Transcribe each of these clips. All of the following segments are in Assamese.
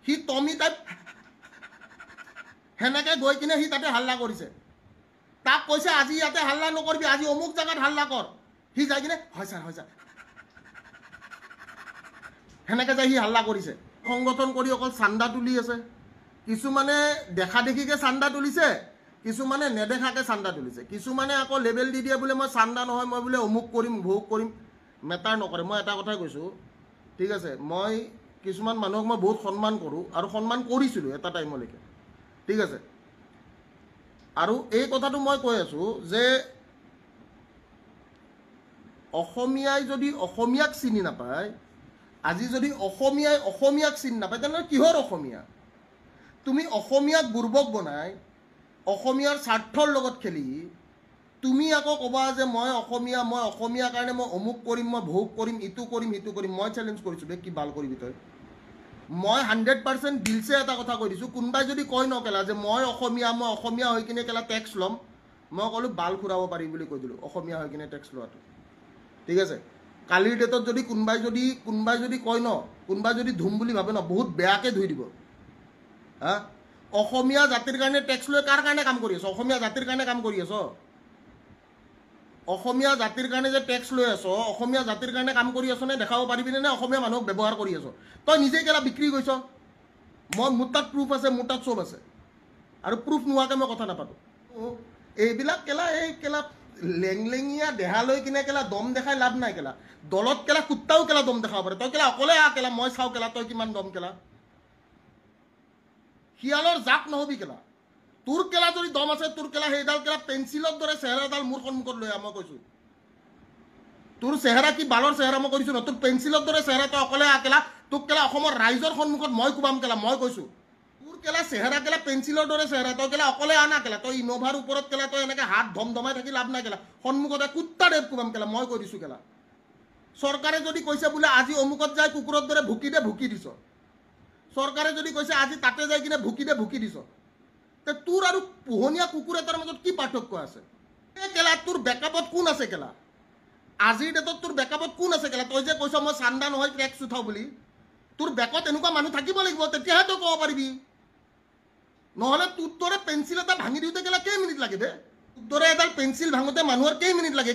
সি টমি টাইপ সেনেকে গৈ কিনে সি তাতে হাল্লা কৰিছে তাক কৈছে আজি ইয়াতে হাল্লা নকৰিবি আজি অমুক জাগাত হাল্লা কৰ সি যাই কিনে হয় ছাৰ সেনেকে যাই সি হাল্লা কৰিছে সংগঠন কৰি অকল চান্দা তুলি আছে কিছুমানে দেখা দেখিকে চান্দা তুলিছে কিছুমানে নেদেখাকে চান্দা তুলিছে কিছুমানে আকৌ লেবেল দি দিয়ে বোলে মই চান্দা নহয় মই বোলে অমুক কৰিম ভোগ কৰিম মেটাৰ নকৰে মই এটা কথাই কৈছোঁ ঠিক আছে মই কিছুমান মানুহক মই বহুত সন্মান কৰোঁ আৰু সন্মান কৰিছিলোঁ এটা টাইমলৈকে ঠিক আছে আৰু এই কথাটো মই কৈ আছোঁ যে অসমীয়াই যদি অসমীয়াক চিনি নাপায় আজি যদি অসমীয়াই অসমীয়াক চিনি নাপায় তেনেহ'লে কিহৰ অসমীয়া তুমি অসমীয়াক বুৰ্বক বনাই অসমীয়াৰ স্বাৰ্থৰ লগত খেলি তুমি আকৌ ক'বা যে মই অসমীয়াৰ কাৰণে মই অমুক কৰিম মই ভোগ কৰিম ইটো কৰিম সিটো কৰিম মই চেলেঞ্জ কৰিছোঁ দে কি ভাল কৰিবি তই মই 100% দিলছে এটা কথা কৈ দিছোঁ কোনোবাই যদি কয় নকেলা যে মই অসমীয়া হৈ কিনে কেলা টেক্স ল'ম মই ক'লোঁ বাল ঘূৰাব পাৰিম বুলি কৈ দিলোঁ অসমীয়া হৈ কিনে টেক্স লোৱাটো ঠিক আছে কালিৰ ডেটত যদি কোনোবাই যদি কয় ন কোনোবাই যদি ধুম বুলি ভাবে ন বহুত বেয়াকৈ ধুই দিব হা অসমীয়া জাতিৰ কাৰণে টেক্স লৈ কাৰ কাৰণে কাম কৰি আছ অসমীয়া জাতিৰ কাৰণে কাম কৰি আছ অসমীয়া জাতিৰ কাৰণে যে টেক্স লৈ আছ অসমীয়া জাতিৰ কাৰণে কাম কৰি আছ নে দেখাব পাৰিবিনে নে অসমীয়া মানুহক ব্যৱহাৰ কৰি আছ তই নিজে কেলা বিক্ৰী কৰিছ মই মোৰ তাত প্ৰুফ আছে মোৰ তাত চব আছে আৰু প্ৰুফ নোহোৱাকৈ মই কথা নাপাতো এইবিলাক কেলা এই কেলা লেংলেঙীয়া দেহা লৈ কিনে কেলা দম দেখাই লাভ নাই কেলা দলত কেলা কুত্তাও কেলা দম দেখাব পাৰে তই কেলা অকলে কেলা মই চাওঁ কেলা তই কিমান দম কেলা শিয়ালৰ জাক নহবি কেলা তোৰ কেলা যদি দম আছে তোৰ কেলা সেইডাল কেলা পেঞ্চিলৰ দৰে চেহেৰাডাল মোৰ সন্মুখত লৈ আহ মই কৈছোঁ তোৰ চেহেৰা কি বালৰ চেহেৰা মই কৰিছোঁ ন তোৰ পেঞ্চিলৰ দৰে চেহেৰা তই অকলে কেলা তোক কেলা অসমৰ ৰাইজৰ সন্মুখত মই কোবাম কেলা মই কৈছোঁ তোৰ কেলা চেহেৰা কেলা পেঞ্চিলৰ দৰে চেহেৰা তই কেলা অকলে আনা কেলা তই ইন'ভাৰ ওপৰত কেলা তই এনেকৈ হাত ধমধমাই থাকি লাভ নাই কেলা সন্মুখতে কুত্তা দেৱ কোবাম কেলা মই কৈ দিছোঁ কেলা চৰকাৰে যদি কৈছে বোলে আজি অমুকত যাই কুকুৰৰ দৰে ভুকি দিছ চৰকাৰে যদি কৈছে আজি তাতে যাই কিনে ভুকি দিছ তে তোৰ আৰু পোহনীয়া কুকুৰ এটাৰ মাজত কি পাৰ্থক্য আছে কেলা তোৰ বেকআপত কোন আছে কেলা আজিৰ ডেটত তোৰ বেকআপত কোন আছে কেলা তই যে কৈছ মই চান্দা নহয় টেক্স উঠাওঁ বুলি তোৰ বেকত এনেকুৱা মানুহ থাকিব লাগিব তেতিয়াহে তই ক'ব পাৰিবি নহ'লে তোৰ দৰে পেঞ্চিল এটা ভাঙি দিওঁতে কেলা কেইমিনিট লাগে বে তোৰ দৰে এডাল পেঞ্চিল ভাঙোতে মানুহৰ কেইমিনিট লাগে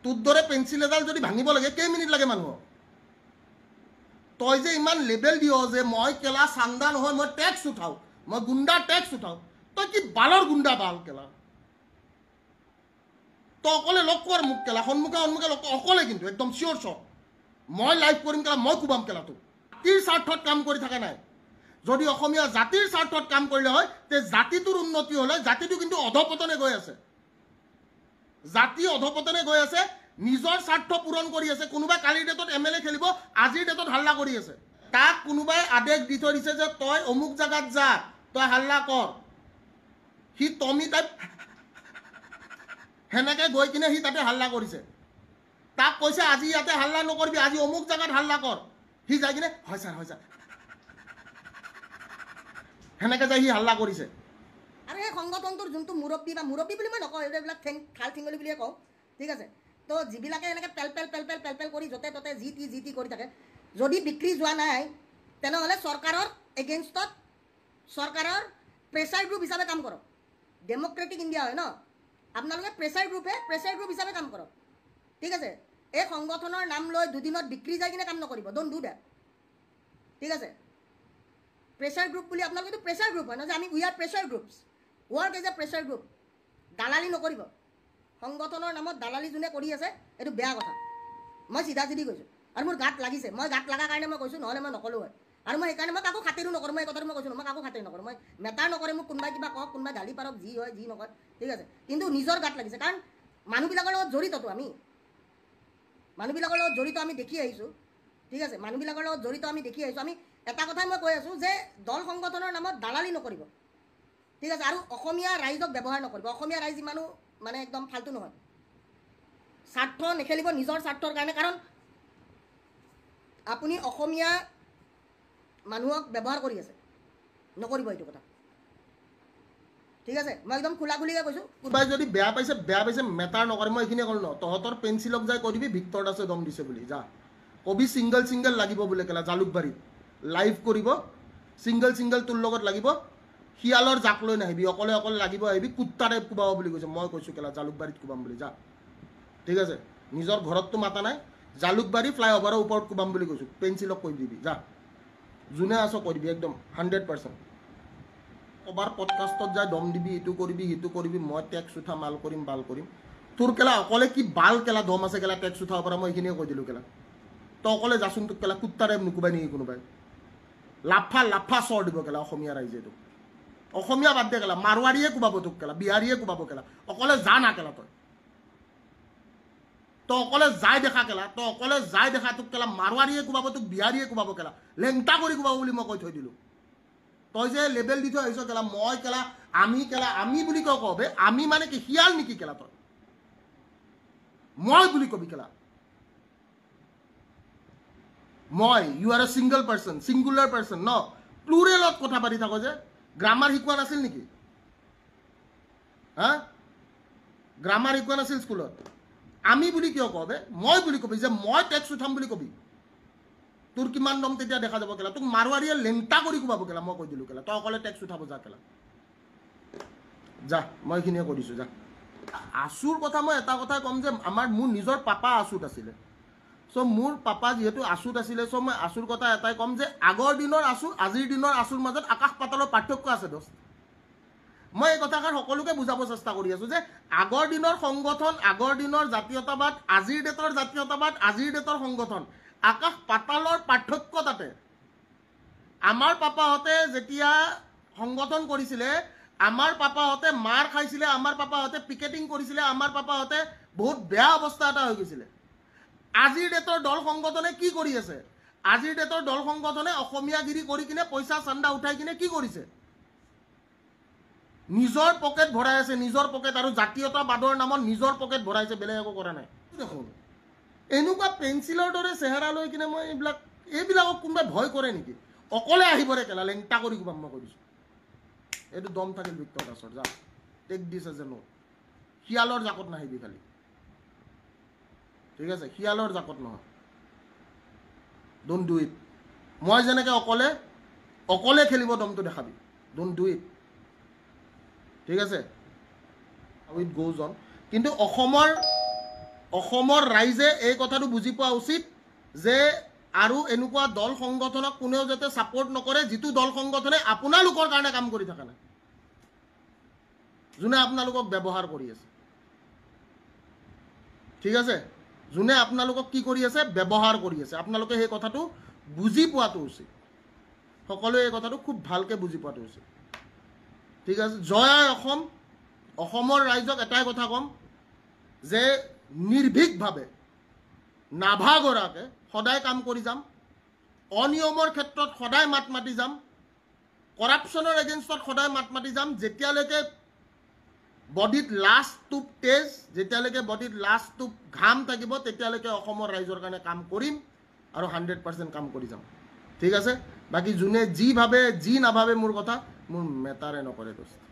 তোৰ দৰে পেঞ্চিল এডাল যদি ভাঙিব লাগে কেইমিনিট লাগে মানুহক তই যে ইমান লেবেল দিয় যে মই কেলা চান্দা নহয় মই টেক্স উঠাওঁ মই গুণ্ডা টেক্স উঠাওঁ তই কি বালৰ গুণ্ডা বাল কেলা তই অকলে লগ কৰ মোক কেলা সন্মুখে লগ অকলে কিন্তু একদম চিয়'ৰ চ মই লাইভ কৰিম কেলা মই কোবাম কেলা তোক জাতিৰ স্বাৰ্থত কাম কৰি থকা নাই যদি অসমীয়া জাতিৰ স্বাৰ্থত কাম কৰিলে হয় তে জাতিটোৰ উন্নতি হ'লে জাতিটো কিন্তু অধপতনে গৈ আছে জাতি অধপতনে গৈ আছে নিজৰ স্বাৰ্থ পূৰণ কৰি আছে কোনোবাই কালিৰ ডেটত MLA খেলিব আজিৰ ডেটত হাল্লা কৰি আছে তাক কোনোবাই আদেশ দি থৈ দিছে যে তই অমুক জাগাত যা তই হাল্লা কৰ সি টমি টাইপ সেনেকে গৈ কিনে সি তাতে হাল্লা কৰিছে তাক কৈছে আজি ইয়াতে হাল্লা নকৰিবি আজি অমুক জাগাত হাল্লা কৰ সি যাই কিনে হয় ছাৰ সেনেকে যাই সি হাল্লা কৰিছে আৰু এই সংগঠনটোৰ যোনটো মুৰব্বী বা মুৰব্বী বুলি মই নকওঁ এইবিলাক ঠাল ঠিঙলি বুলিয়ে কওঁ ঠিক আছে তো যিবিলাকে এনেকৈ পেল কৰি য'তে ত'তে যি টি কৰি থাকে যদি বিক্ৰী যোৱা নাই তেনেহ'লে চৰকাৰৰ এগেইনষ্টত চৰকাৰৰ প্ৰেছাৰ গ্ৰুপ হিচাপে কাম কৰক ডেম'ক্ৰেটিক ইণ্ডিয়া হয় ন আপোনালোকে প্ৰেছাৰ গ্ৰুপ হিচাপে কাম কৰক ঠিক আছে এই সংগঠনৰ নাম লৈ দুদিনত বিক্ৰী যাই কিনে কাম নকৰিব ডোণ্ট ডু ডেট ঠিক আছে প্ৰেছাৰ গ্ৰুপ বুলি আপোনালোকেতো প্ৰেছাৰ গ্ৰুপ হয় ন যে আমি we are pressure groups work as a pressure group দালালি নকৰিব সংগঠনৰ নামত দালালি যোনে কৰি আছে এইটো বেয়া কথা মই চিধা কৈছোঁ আৰু মোৰ গাত লাগিছে মই গাত লগা কাৰণে মই কৈছোঁ নহ'লে মই নকলোঁ হয় আৰু মই সেইকাৰণে মই কাকো খাতিৰো নকৰোঁ মই এই কথাটো মই কৈছোঁ মই কাকো খাতিৰ নকৰোঁ মই মেটাৰ নকৰে মোক কোনোবাই কিবা কওক কোনোবাই গালি পাৰক যি হয় যি নকয় ঠিক আছে কিন্তু নিজৰ গাত লাগিছে কাৰণ মানুহবিলাকৰ লগত জড়িততো আমি দেখি আহিছোঁ ঠিক আছে মানুহবিলাকৰ লগত জড়িত আমি দেখি আহিছোঁ আমি এটা কথাই মই কৈ আছোঁ যে দল সংগঠনৰ নামত দালালি নকৰিব ঠিক আছে আৰু অসমীয়া ৰাইজক ব্যৱহাৰ নকৰিব অসমীয়া ৰাইজ ইমানো মানে একদম ফাল্টু নহয় স্বাৰ্থ নেখেলিব নিজৰ স্বাৰ্থৰ কাৰণে কাৰণ আপুনি অসমীয়া মানুহক ব্যৱহাৰ কৰি আছে নকৰিব এইটো কথা ঠিক আছে মই একদম খোলাখুলিকৈ কৈছোঁ কোনোবাই যদি বেয়া পাইছে মেটাৰ নকৰে মই এইখিনি ক'লোঁ ন তহঁতৰ পেঞ্চিলক যাই কৈ দিবি ভিক্টৰ দাসে দম দিছে বুলি যা কবি ছিংগল লাগিব বোলে কেলা জালুকবাৰীত লাইভ কৰিব ছিংগল তোৰ লগত লাগিব শিয়ালৰ জাক লৈ নাহিবি অকলে অকলে লাগিব আহিবি কুত্তাৰে কোবাব বুলি কৈছে মই কৈছোঁ কেলা জালুকবাৰীত কোবাম বুলি যা ঠিক আছে নিজৰ ঘৰততো মাতা নাই জালুকবাৰী ফ্লাইঅভাৰৰ ওপৰত কোবাম বুলি কৈছোঁ পেঞ্চিলক কৈ দিবি যা যোনে আছ কৈ দিবি একদম 100% কবাৰ পডকাষ্টত যাই দম দিবি ইটো কৰিবি সিটো কৰিবি মই টেক্স উঠা মাল কৰিম বাল কৰিম তোৰ কেলা অকলে কি বাল কেলা দম আছে কেলা টেক্স উঠাব পৰা মই এইখিনিয়ে কৈ দিলোঁ কেলা তই অকলে যাচোন তোক কেলা কুত্তাৰে নুকুবাই নেকি কোনোবাই লাফা চৰ দিব কেলা অসমীয়া ৰাইজে তোক অসমীয়া বাদ দে কেলা মাৰোৱাৰীয়ে কোবাব তোক কেলা বিহাৰীয়ে কোবাব কেলা অকলে যা না কেলা তই অকলে যাই দেখা কেলা তই অকলে যাই দেখা তোক কেলা মাৰোৱাৰীয়ে কোবাব তোক বিহাৰীয়ে কোবাব কেলা লেংটা কৰি কোবাব বুলি মই কৈ থৈ দিলোঁ তই যে লেবেল দি থৈ আহিছ কেলা মই কেলা আমি বুলি কওঁ কবে আমি মানে কি শিয়াল নেকি কেলা তই মই বুলি কবি কেলা মই you are a single person singular person ন প্লুৰেলত কথা পাতি থাকো যে গ্ৰামাৰ শিকোৱা নাছিল নেকি হা গ্ৰামাৰ শিকোৱা নাছিল স্কুলত আমি বুলি কিয় কবে মই বুলি কবি যে মই টেক্স উঠাম বুলি কবি তোৰ কিমান দম তেতিয়া দেখা যাব কেলা তোক মাৰোৱাৰীয়ে লেংটা কৰি কোবাব কেলা মই কৈ দিলোঁ কেলা তই অকলে টেক্স উঠাব যা কেলা যা মই এইখিনিয়ে কৈ দিছোঁ যা আছুৰ কথা মই এটা কথাই ক'ম যে মোৰ নিজৰ পাপা আছুত আছিলে চ' মোৰ পাপা যিহেতু আছুত আছিলে চ' মই আছুৰ কথা এটাই ক'ম যে আগৰ দিনৰ আছু আজিৰ দিনৰ আছুৰ মাজত আকাশ পাতালৰ পাৰ্থক্য আছে দোস্ত মই এই কথাষাৰ সকলোকে বুজাব চেষ্টা কৰি আছোঁ যে আগৰ দিনৰ সংগঠন আগৰ দিনৰ জাতীয়তাবাদ আজিৰ ডেটৰ জাতীয়তাবাদ আজিৰ ডেটৰ সংগঠন আকাশ পাতালৰ পাৰ্থক্য তাতে আমাৰ পাপাহঁতে যেতিয়া সংগঠন কৰিছিলে আমাৰ পাপাহঁতে মাৰ খাইছিলে আমাৰ পাপাহঁতে পিকেটিং কৰিছিলে আমাৰ পাপাহঁতে বহুত বেয়া অৱস্থা এটা হৈ গৈছিলে আজিৰ ডেটৰ দল সংগঠনে কি কৰি আছে আজিৰ ডেটৰ দল সংগঠনে অসমীয়াগিৰি কৰি কিনে পইচা চান্দা উঠাই কিনে কি কৰিছে নিজৰ পকেট ভৰাই আছে নিজৰ পকেট আৰু জাতীয়তাবাদৰ নামত নিজৰ পকেট ভৰাইছে বেলেগ একো কৰা নাই দেখোন এনেকুৱা পেঞ্চিলৰ দৰে চেহেৰা লৈ কিনে মই এইবিলাকক কোনোবাই ভয় কৰে নেকি অকলে আহিবৰে কেলা লেংটা কৰি কোবাম মই কৈ দিছোঁ এইটো দম থাকিল ভিক্টৰ দাসৰ যা টেক দিছ এজ এ নো শিয়ালৰ জাকত নাহিবি খালি ঠিক আছে শিয়ালৰ জাকত নহয় ডোন্ট ডু ইট মই যেনেকৈ অকলে খেলিব দমটো দেখাবি ডোন্ট ডু ইট ঠিক আছে ইট গোজ অন কিন্তু অসমৰ ৰাইজে এই কথাটো বুজি পোৱা উচিত যে আৰু এনেকুৱা দল সংগঠনক কোনেও যাতে ছাপোৰ্ট নকৰে যিটো দল সংগঠনে আপোনালোকৰ কাৰণে কাম কৰি থকা নাই যোনে আপোনালোকক ব্যৱহাৰ কৰি আছে ঠিক আছে যোনে আপোনালোকক কি কৰি আছে ব্যৱহাৰ কৰি আছে আপোনালোকে সেই কথাটো বুজি পোৱাটো উচিত সকলোৱে এই কথাটো খুব ভালকৈ বুজি পোৱাটো উচিত ঠিক আছে জয় অসম অসমৰ ৰাইজক এটাই কথা ক'ম যে নিৰ্ভীকভাৱে নাভাগৰাকে সদায় কাম কৰি যাম অনিয়মৰ ক্ষেত্ৰত সদায় মাত মাতি যাম কৰাপশ্যনৰ এগেইনষ্টত সদায় মাত মাতি যাম যেতিয়ালৈকে বডিত লাষ্ট টোপ তেজ যেতিয়ালৈকে বডিত লাষ্ট টোপ ঘাম থাকিব তেতিয়ালৈকে অসমৰ ৰাইজৰ কাৰণে কাম কৰিম আৰু 100% কাম কৰি যাম ঠিক আছে বাকী যোনে যি ভাবে যি নাভাবে মোৰ কথা মোৰ মেটাৰে নকৰে দোস্ত